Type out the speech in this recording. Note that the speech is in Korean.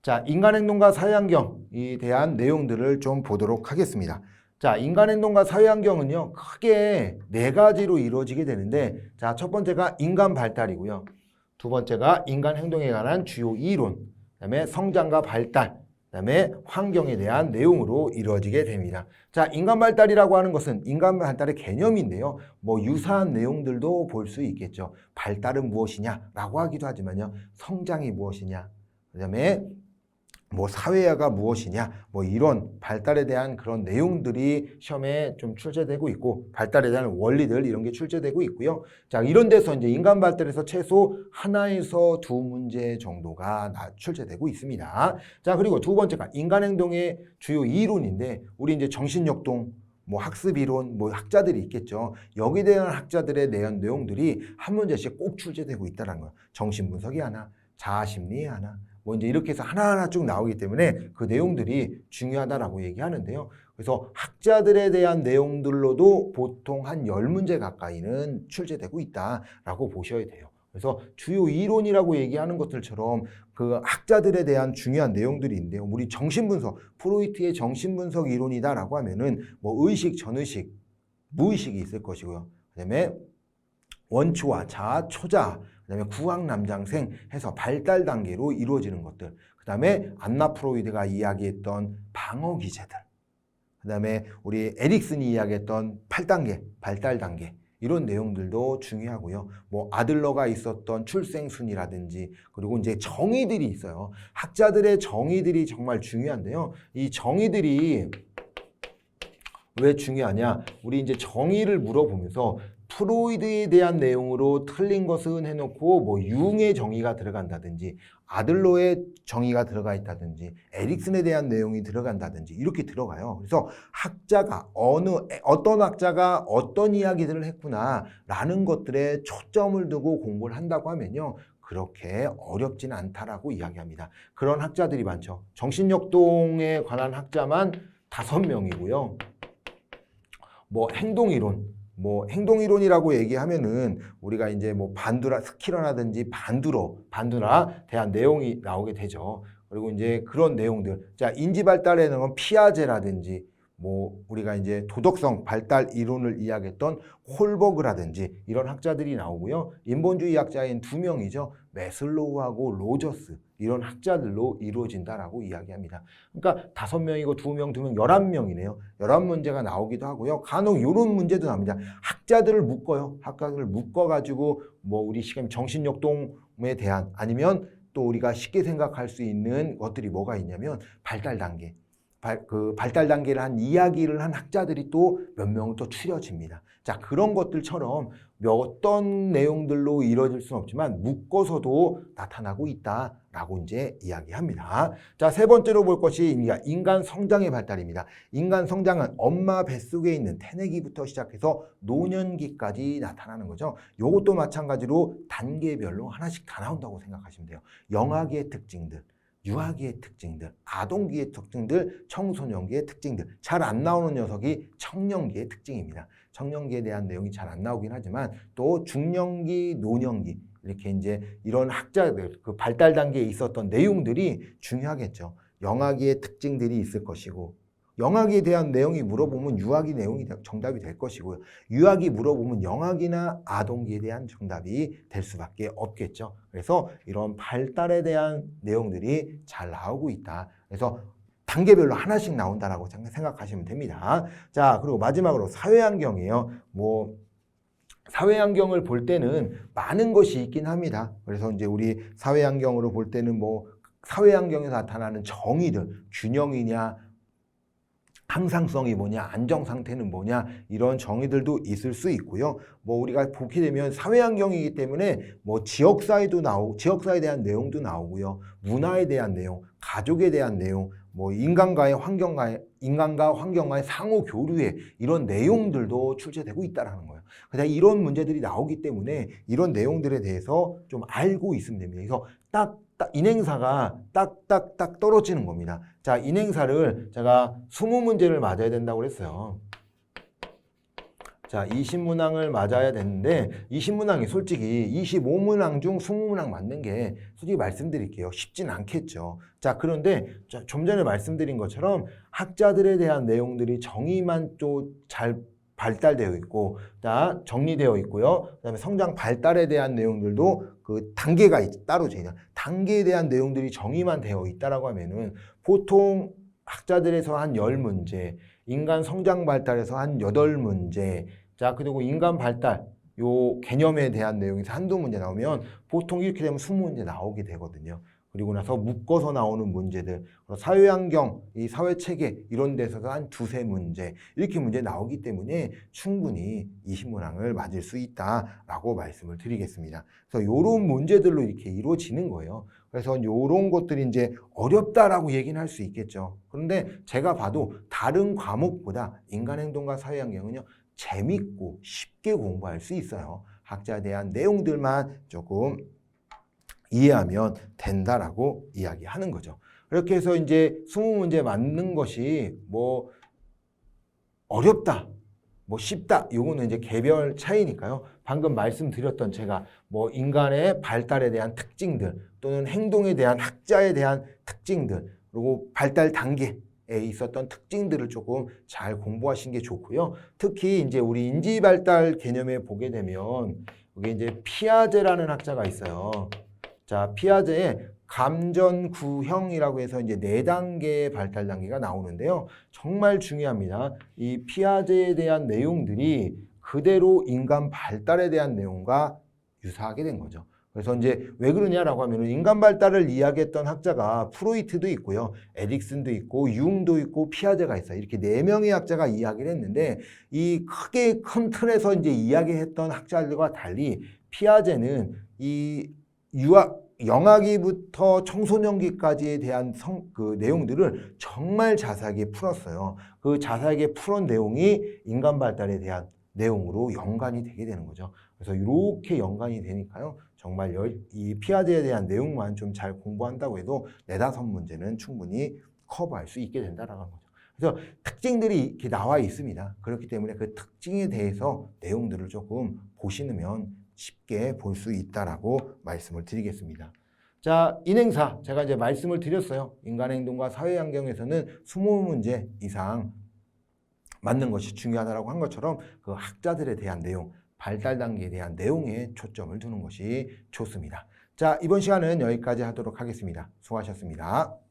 자, 인간행동과 사회환경에 대한 내용들을 좀 보도록 하겠습니다. 자, 인간행동과 사회환경은요, 크게 네 가지로 이루어지게 되는데, 자, 첫 번째가 인간 발달이고요. 두 번째가 인간 행동에 관한 주요 이론, 그다음에 성장과 발달, 그다음에 환경에 대한 내용으로 이루어지게 됩니다. 자, 인간 발달이라고 하는 것은 인간 발달의 개념인데요. 뭐 유사한 내용들도 볼 수 있겠죠. 발달은 무엇이냐라고 하기도 하지만요. 성장이 무엇이냐, 그다음에 뭐 사회화가 무엇이냐, 뭐 이런 발달에 대한 그런 내용들이 시험에 좀 출제되고 있고, 발달에 대한 원리들 이런 게 출제되고 있고요. 자, 이런 데서 이제 인간 발달에서 최소 하나에서 두 문제 정도가 출제되고 있습니다. 자, 그리고 두 번째가 인간 행동의 주요 이론인데, 우리 이제 정신역동, 뭐 학습 이론, 뭐 학자들이 있겠죠. 여기에 대한 학자들의 내연 내용들이 한 문제씩 꼭 출제되고 있다는 거예요. 정신분석이 하나, 자아심리 하나, 뭐 이제 이렇게 해서 하나하나 쭉 나오기 때문에 그 내용들이 중요하다라고 얘기하는데요. 그래서 학자들에 대한 내용들로도 보통 한 10문제 가까이는 출제되고 있다라고 보셔야 돼요. 그래서 주요 이론이라고 얘기하는 것들처럼 그 학자들에 대한 중요한 내용들이 있는데요. 우리 정신분석, 프로이트의 정신분석 이론이다라고 하면은 뭐 의식, 전의식, 무의식이 있을 것이고요. 그다음에 원초와 자아, 초자아, 그다음에 구황남장생 해서 발달 단계로 이루어지는 것들, 그다음에 안나 프로이드가 이야기했던 방어 기제들, 그다음에 우리 에릭슨이 이야기했던 8단계 발달 단계, 이런 내용들도 중요하고요. 뭐 아들러가 있었던 출생순이라든지, 그리고 이제 정의들이 있어요. 학자들의 정의들이 정말 중요한데요. 이 정의들이 왜 중요하냐? 우리 이제 정의를 물어보면서 프로이드에 대한 내용으로 틀린 것은 해놓고 뭐 융의 정의가 들어간다든지, 아들러의 정의가 들어가 있다든지, 에릭슨에 대한 내용이 들어간다든지 이렇게 들어가요. 그래서 학자가 어떤 학자가 어떤 이야기들을 했구나라는 것들에 초점을 두고 공부를 한다고 하면요, 그렇게 어렵지는 않다라고 이야기합니다. 그런 학자들이 많죠. 정신역동에 관한 학자만 5명이고요. 뭐 행동이론이라고 얘기하면은 우리가 이제 뭐 반두라 스키러라든지 반두라 대한 내용이 나오게 되죠. 그리고 이제 그런 내용들, 자, 인지 발달에는 피아제라든지, 뭐 우리가 이제 도덕성 발달 이론을 이야기했던 홀버그라든지 이런 학자들이 나오고요. 인본주의 학자인 2명이죠. 매슬로우하고 로저스, 이런 학자들로 이루어진다라고 이야기합니다. 그러니까 5명이고 2명, 11명이네요. 11문제가 나오기도 하고요. 간혹 이런 문제도 나옵니다. 학자들을 묶어요. 학자들을 묶어가지고 뭐 우리 시간 정신역동에 대한, 아니면 또 우리가 쉽게 생각할 수 있는 것들이 뭐가 있냐면 발달 단계. 발달 단계를 한 이야기를 한 학자들이 또 몇 명은 또 추려집니다. 자, 그런 것들처럼 어떤 내용들로 이루어질 수는 없지만 묶어서도 나타나고 있다라고 이제 이야기합니다. 자, 세 번째로 볼 것이 인간 성장의 발달입니다. 인간 성장은 엄마 뱃속에 있는 태내기부터 시작해서 노년기까지 나타나는 거죠. 이것도 마찬가지로 단계별로 하나씩 다 나온다고 생각하시면 돼요. 영아기의 특징들, 유아기의 특징들, 아동기의 특징들, 청소년기의 특징들. 잘 안 나오는 녀석이 청년기의 특징입니다. 청년기에 대한 내용이 잘 안 나오긴 하지만 또 중년기, 노년기, 이렇게 이제 이런 학자들 그 발달 단계에 있었던 내용들이 중요하겠죠. 영아기의 특징들이 있을 것이고, 영아기에 대한 내용이 물어보면 유아기 내용이 정답이 될 것이고요. 유아기 물어보면 영아기나 아동기에 대한 정답이 될 수밖에 없겠죠. 그래서 이런 발달에 대한 내용들이 잘 나오고 있다. 그래서 단계별로 하나씩 나온다라고 생각하시면 됩니다. 자, 그리고 마지막으로 사회환경이에요. 뭐 사회환경을 볼 때는 많은 것이 있긴 합니다. 그래서 이제 우리 사회환경으로 볼 때는 뭐 사회환경에서 나타나는 정의들, 균형이냐, 항상성이 뭐냐, 안정상태는 뭐냐, 이런 정의들도 있을 수 있고요. 뭐 우리가 보게 되면 사회환경이기 때문에 뭐 지역사회도 나오고, 지역사회에 대한 내용도 나오고요. 문화에 대한 내용, 가족에 대한 내용, 뭐 인간과 환경과의 상호 교류에 이런 내용들도 출제되고 있다는 거예요. 그래서 이런 문제들이 나오기 때문에 이런 내용들에 대해서 좀 알고 있으면 됩니다. 그래서 인행사가 딱딱딱 떨어지는 겁니다. 자, 인행사를 제가 20문제를 맞아야 된다고 그랬어요. 자, 20문항을 맞아야 되는데 20문항이 솔직히 25문항 중 20문항 맞는 게 솔직히 말씀드릴게요. 쉽진 않겠죠. 자, 그런데 좀 전에 말씀드린 것처럼 학자들에 대한 내용들이 정의만 또 잘 발달되어 있고, 자, 정리되어 있고요. 그다음에 성장 발달에 대한 내용들도 그 단계가 따로 제냐. 단계에 대한 내용들이 정의만 되어 있다라고 하면은 보통 학자들에서 한 10문제, 인간 성장 발달에서 한 8문제, 자, 그리고 인간 발달, 요 개념에 대한 내용에서 한두 문제 나오면 보통 이렇게 되면 20문제 나오게 되거든요. 그리고 나서 묶어서 나오는 문제들, 사회환경, 이 사회체계 이런 데서도 한 두세 문제, 이렇게 문제 나오기 때문에 충분히 20문항을 맞을 수 있다라고 말씀을 드리겠습니다. 그래서 요런 문제들로 이렇게 이루어지는 거예요. 그래서 요런 것들이 이제 어렵다라고 얘기는 할 수 있겠죠. 그런데 제가 봐도 다른 과목보다 인간행동과 사회환경은요, 재밌고 쉽게 공부할 수 있어요. 학자에 대한 내용들만 조금 이해하면 된다라고 이야기하는 거죠. 그렇게 해서 이제 20문제 맞는 것이 뭐 어렵다, 뭐 쉽다, 요거는 이제 개별 차이니까요. 방금 말씀드렸던 제가 뭐 인간의 발달에 대한 특징들 또는 행동에 대한 학자에 대한 특징들 그리고 발달 단계에 있었던 특징들을 조금 잘 공부하신 게 좋고요. 특히 이제 우리 인지 발달 개념에 보게 되면 여기 이제 피아제라는 학자가 있어요. 자, 피아제의 감전구형이라고 해서 이제 4단계의 발달 단계가 나오는데요. 정말 중요합니다. 이 피아제에 대한 내용들이 그대로 인간 발달에 대한 내용과 유사하게 된 거죠. 그래서 이제 왜 그러냐라고 하면 인간 발달을 이야기했던 학자가 프로이트도 있고요. 에릭슨도 있고 융도 있고 피아제가 있어요. 이렇게 4명의 학자가 이야기를 했는데 이 크게 큰 틀에서 이제 이야기했던 학자들과 달리 피아제는 이 영아기부터 청소년기까지에 대한 그 내용들을 정말 자세하게 풀었어요. 그 자세하게 풀은 내용이 인간 발달에 대한 내용으로 연관이 되게 되는 거죠. 그래서 이렇게 연관이 되니까요. 정말 이 피아제에 대한 내용만 좀 잘 공부한다고 해도 4-5문제는 충분히 커버할 수 있게 된다는 거죠. 그래서 특징들이 이렇게 나와 있습니다. 그렇기 때문에 그 특징에 대해서 내용들을 조금 보시면 쉽게 볼 수 있다라고 말씀을 드리겠습니다. 자, 인행사 제가 이제 말씀을 드렸어요. 인간행동과 사회환경에서는 20문제 이상 맞는 것이 중요하다고 한 것처럼 그 학자들에 대한 내용, 발달 단계에 대한 내용에 초점을 두는 것이 좋습니다. 자, 이번 시간은 여기까지 하도록 하겠습니다. 수고하셨습니다.